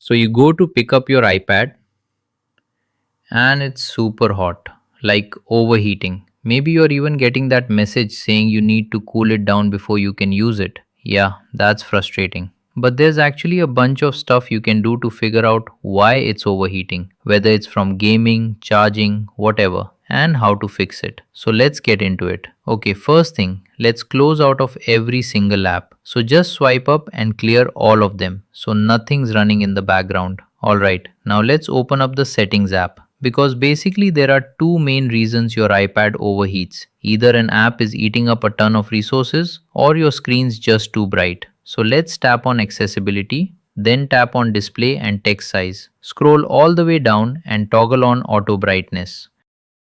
So you go to pick up your iPad and it's super hot, like overheating. Maybe you're even getting that message saying you need to cool it down before you can use it. Yeah, that's frustrating. But there's actually a bunch of stuff you can do to figure out why it's overheating, whether it's from gaming, charging, whatever, and how to fix it. So let's get into it. Okay, first thing, let's close out of every single app. So just swipe up and clear all of them so nothing's running in the background. Alright, now let's open up the settings app because basically there are two main reasons your iPad overheats. Either an app is eating up a ton of resources or your screen's just too bright. So let's tap on accessibility, then tap on display and text size. Scroll all the way down and toggle on auto brightness.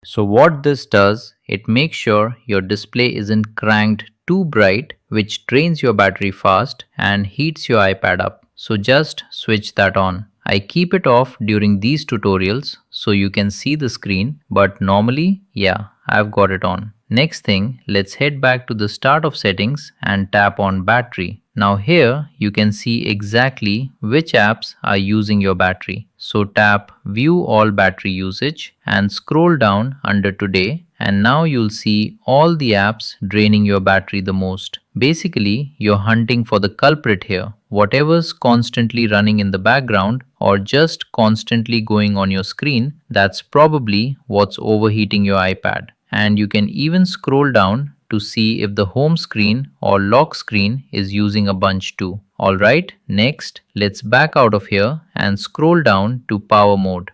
So what this does, it makes sure your display isn't cranked too bright, which drains your battery fast and heats your iPad up. So just switch that on. I keep it off during these tutorials so you can see the screen, but normally, yeah, I've got it on. Next thing, let's head back to the start of settings and tap on battery. Now here you can see exactly which apps are using your battery. So tap view all battery usage and scroll down under today, and now you'll see all the apps draining your battery the most. Basically, you're hunting for the culprit here. Whatever's constantly running in the background or just constantly going on your screen, that's probably what's overheating your iPad. And you can even scroll down to see if the home screen or lock screen is using a bunch too. Alright, next, let's back out of here and scroll down to power mode.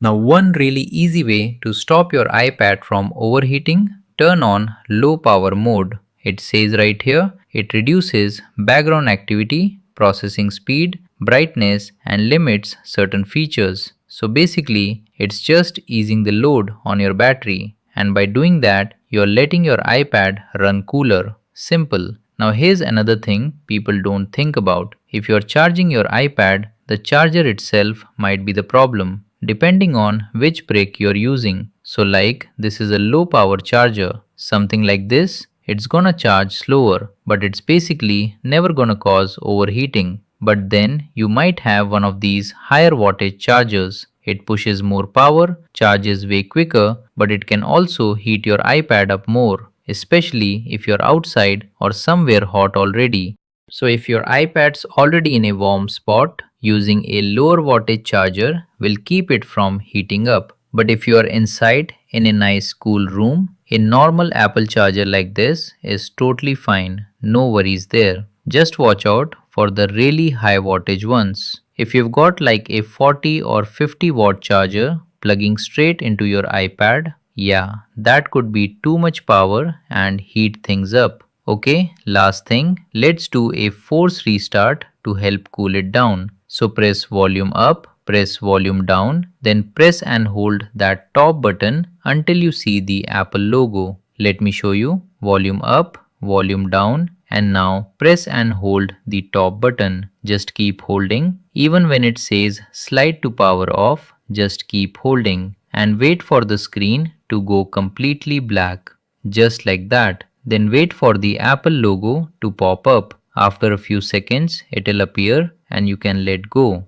Now, one really easy way to stop your iPad from overheating, turn on low power mode. It says right here, it reduces background activity, processing speed, brightness, and limits certain features. So basically, it's just easing the load on your battery, and by doing that, you're letting your iPad run cooler. Simple. Now here's another thing people don't think about. If you're charging your iPad, the charger itself might be the problem, depending on which brick you're using. So like this is a low power charger, something like this, it's gonna charge slower, but it's basically never gonna cause overheating. But then you might have one of these higher wattage chargers. It pushes more power, charges way quicker, but it can also heat your iPad up more, especially if you're outside or somewhere hot already. So if your iPad's already in a warm spot, using a lower wattage charger will keep it from heating up. But if you are inside in a nice cool room, a normal Apple charger like this is totally fine. No worries there. Just watch out for the really high wattage ones. If you've got like a 40 or 50 watt charger plugging straight into your iPad, yeah, that could be too much power and heat things up. Okay, last thing, let's do a force restart to help cool it down. So press volume up, press volume down, then press and hold that top button until you see the Apple logo. Let me show you. Volume up, volume down, and now press and hold the top button. Just keep holding. Even when it says slide to power off, just keep holding and wait for the screen to go completely black. Just like that. Then wait for the Apple logo to pop up. After a few seconds, it'll appear and you can let go.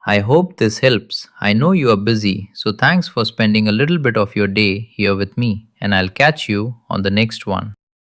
I hope this helps. I know you are busy, so thanks for spending a little bit of your day here with me, and I'll catch you on the next one.